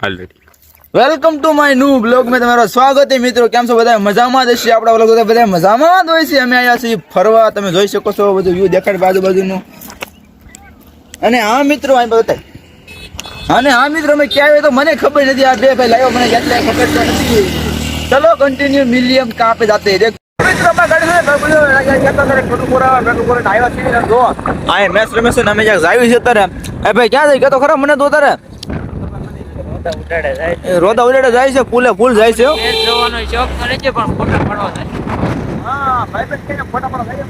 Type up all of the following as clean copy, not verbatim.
Already welcome to my new blog માં તમારું સ્વાગત છે મિત્રો. કેમ છો બધા? મજામાં જ છે. આપણા બ્લોગ બધા મજામાં જ હોય છે. અમે આવ્યા છીએ ફરવા. તમે જોઈ શકો છો બધું વ્યૂ દેખાડ બાજુનું. અને હા મિત્રો અહીં બતાય. અને હા મિત્રો અમે ક્યાં આવ્યા તો મને ખબર નથી. આ બે ભાઈ લાવ્યો મને કેટલા ખબર તો નથી. ચલો કન્ટિન્યુ મિલિયમ કાં પે જાતે દેખ મિત્રો માં ગાડી છે કેતો કરે ખોટું આવ્યા છે જો આ મેચ રમેશ ને અમે જ્યાં જાવી છે તારે એ ભાઈ ક્યાં જાય કેતો ખરા મને તો તારે રોદા ઉડાડે જાય છે ફૂલે ફૂલ જાય છે મેચ જોવાનો શોખ કરે છે પણ ફોટા પાડવા થાય. હા ભાઈ બેન કે ફોટા પાડવા જાય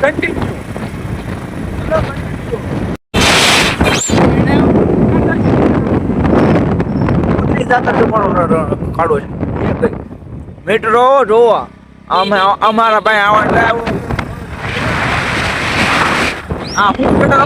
કન્ટિન્યુ કાઢો છે મેટ્રો જોવા અમારા ભાઈ આવવા હા હું બેટા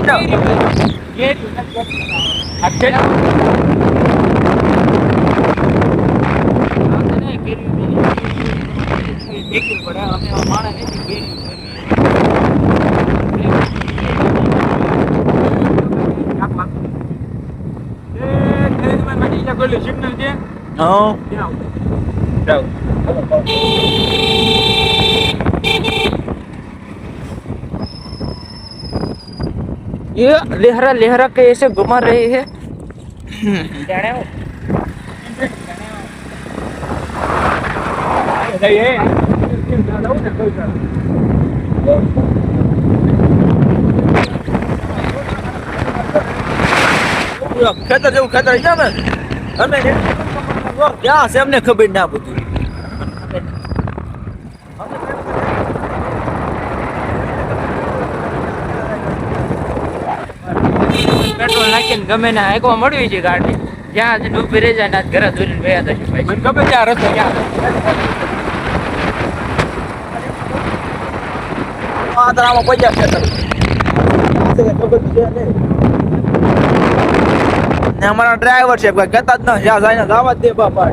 ये लहरा लहरा के ऐसे घुमा रहे हैं. ખેતર જેવું ખેતર છે ને અમે ક્યાં છે અમને ખબર ના બધું પેટ્રોલ નાખીને ગમે ને એકવા મળવી છે ગાડી જ્યાં ડૂબી રહી જાય ને ઘરે દોરીને વયા થશે ભાઈ. મને ખબર છે આ રસ્તો ક્યાં આ તરામાં પૈસા ખેતર ખબર છે ને અમારા ડ્રાઈવર છે કોઈ કહેતા જ ન જ્યાં જાય ને જવા જ દે બાપા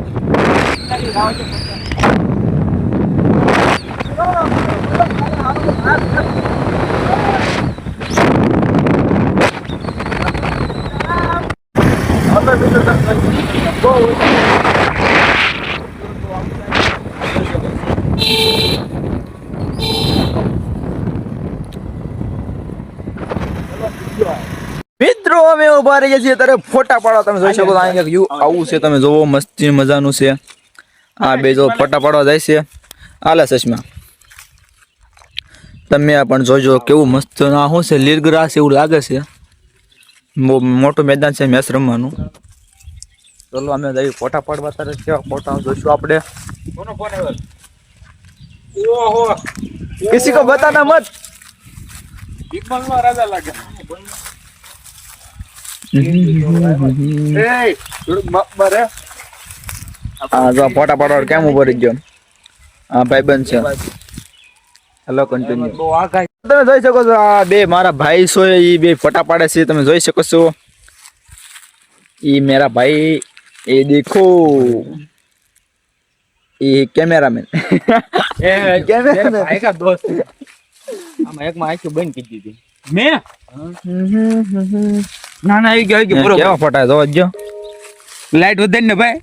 મિત્રો અમે ઉભા રહી છીએ ત્યારે ફોટા પાડવા. તમે જોઈ શકો અહીંયા વ્યૂ આવું છે. તમે જોવો મસ્તી મજાનું છે. આ બે જો ફોટા પાડવા જાય છે. આલા ચશ્મા તમે આ પણ જોજો કેવું મસ્ત ના શું છે લીલગ્રાસ એવું લાગે છે. બહુ મોટું મેદાન છે મેચ રમવાનું. ચલો અમે જઈએ ફોટા પાડવા. ત્યારે કેવા ફોટા જોઈશું આપણે. કિસી કો બતાના મત. राजा लगा હા જો ફોટા પાડવા કેમ ઉભો રહી ગયો. હા ભાઈ બંધ છે. Hello continue. તમે જોઈ શકો છો આ બે મારા ભાઈ છો એ બે ફોટા પાડે છે. તમે જોઈ શકો છો ये मेरा भाई ये देखो ये कैमरामैन कैमरामैन भाई का दोस्त આમાં એક માં આખી બંધ કરી દીધી मैं ના ના આવી ગયો પૂરો કેવા ફોટા જોવો જો. लाइट વધારે ને ભાઈ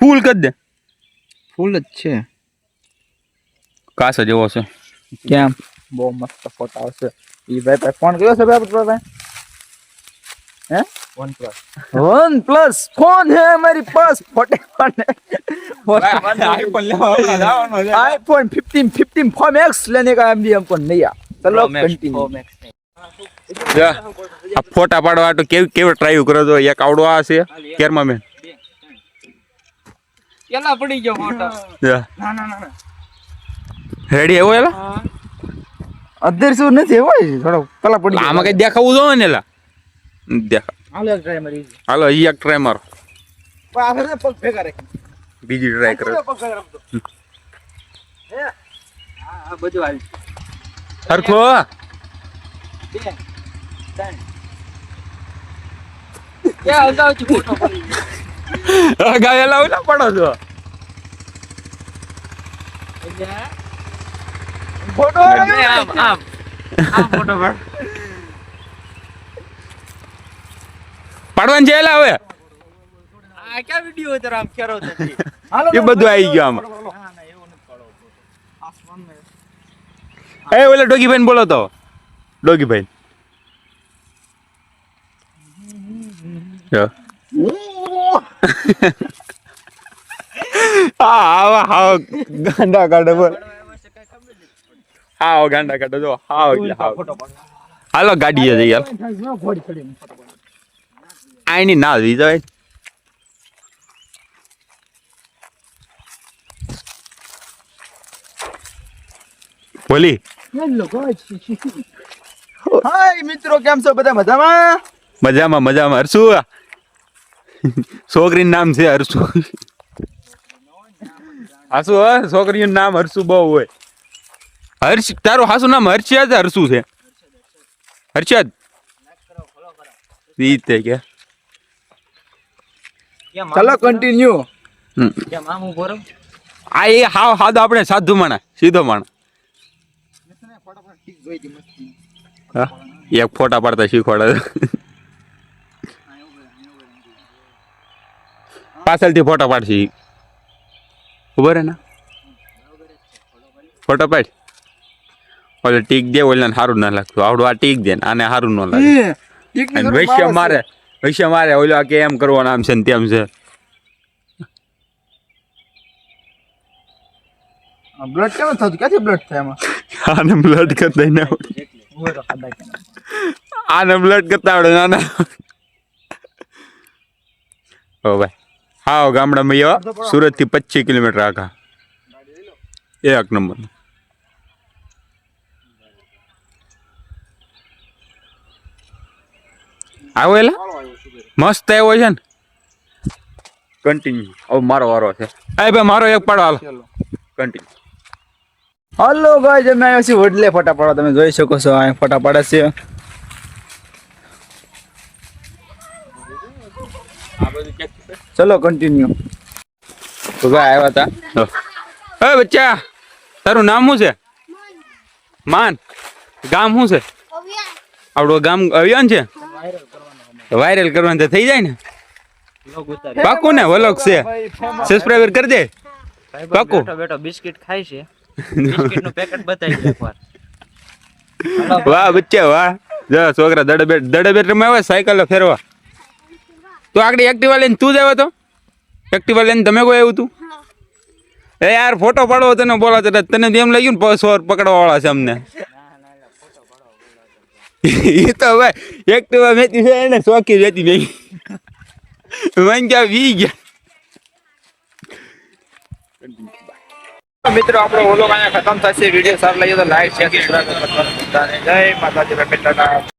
ફૂલ કરી દે. ફૂલ જ છે કાસો જેવો છે કેમ બહુ મસ્ત ફોટા આવશે. ઈ ભાઈ ફોન કર્યો છે ભાઈ हैं OnePlus फोन है हमारे पास फोटे आईफोन 15 Pro Max लेने का भी हमको नहीं आ. चलो कंटिन्यू. આ ફોટા પાડવા તો કેવી ટ્રાય કરો છો. એક આવડો આ છે કેરમાં મેં કેલા પડી ગયો ફોટો. ના ના ના રેડી એવો એલા અધર શું નથી હોય થોડો પેલા પડી આમાં કઈ દેખાવું જોઈએ ને એલા દેખા. હાલો એક ટ્રાય મારી. હાલો ઈ એક ટ્રાય મારો પણ આખરે પગ ભેગા રાખી બીજી ટ્રાય કરો. પગ ભેગા રાખતો હે હા બધું આવી સરખો બે ત્રણ ક્યાં હગાવ છે ફોટો પડી ગાયેલા ઓલા પડો છો ફોટો આમ આમ આ ફોટો પર પાડવાનું છે એલા હવે આ ક્યાં વિડિયો ઉતર આમ કેરો થતી એ બધું આવી ગયું આમાં ના ના એવું નથી પાડો એ ઓલા ડોગીભાઈ બોલો તો ડોગીભાઈ હા ગાંડા કાઢો બોલ હા ગાંડા કાઢો જો હા એટલે હા હાલો ગાડીએ જઈ યાર આની ના વી જાય બોલી હાય મિત્રો કેમ છો બધા મજામાં? મજામાં મજામાં હરસુ છોકરીનું નામ છે હરસુ હાસુ છોકરીનું નામ હરસુ બહુ હોય હર્ષ તારું હાસુ નામ હર્ષિયા છે હરસુ છે હર્ષદ રીતે કે ચાલો કન્ટિન્યુ. કે મામુ બોરો આ એ હાવ હાદો આપણે સાધુ માણા સીધો માણા હા, એક ફોટા પાડતા શીખવાડે પાછળથી ફોટા પાડશી ખબર હે ને ફોટો પાડ ઓલે ટીક દે ઓલે સારું ના લાગતું આવડું આ ટીક દે ને આને સારું ન લાગે અને વૈશ્ય મારે ઓલો કે એમ કરવાનું આમ છે ને તેમ છે બ્લડ કેમ થતું? ક્યાંથી બ્લડ થાય એમાં? આને બ્લડ કરતા ના આવડે આને બ્લડ કરતા આવડે નાના ઓ ભાઈ હા ગામડામાં એવા સુરત થી 25 કિલોમીટર આગા એક નંબર આવો એલા મસ્ત આવ્યો છે ને કન્ટિન્યુ હવે મારો વારો છે એ ભાઈ મારો એક પાડો હાલો કન્ટિન્યુ હલો ગાઈસ અમે આવ્યા છીએ વડલે ફોટા પાડવા. તમે જોઈ શકો છો આ ફોટા પાડે છે. ચલો કન્ટિન્યુ. તો ભાઈ આવ્યા હતા એ બચ્ચા તારું નામ શું છે? માન ગામ શું છે? આપણું ગામ અવિયાન છે વાયરલ કરવાનું તો થઈ જાય ને પાકું ને વલોક છે સબસ્ક્રાઇબર કરી દે પાકું બેઠો બેઠો બિસ્કિટ ખાય છે બિસ્કિટ નું પેકેટ બતાવી દે એકવાર વાહ બચ્ચા વાહ જો છોકરા દડે બેટ રમાવે સાયકલ ફેરવા તો આગળ એક્ટિવા લઈને તું જ આવ્યો તો એક્ટિવા લઈને તમે કોઈ આવ્યું તું એ યાર ફોટો પાડવો તને બોલાતો તને એમ લાગ્યું ને સોર પકડવા વાળા છે અમને એ તો ભાઈ એક્ટિવા વેચી છે એને શોખી વેચી નહીં મને ક્યાં વી ગયા મિત્રો આપણો ઓલો અહીંયા ખતમ થશે. વિડીયો સારો લાગ્યો તો લાઈક શેર સબસ્ક્રાઇબ કરવાનું ભૂલતા નહીં. જય માતાજી.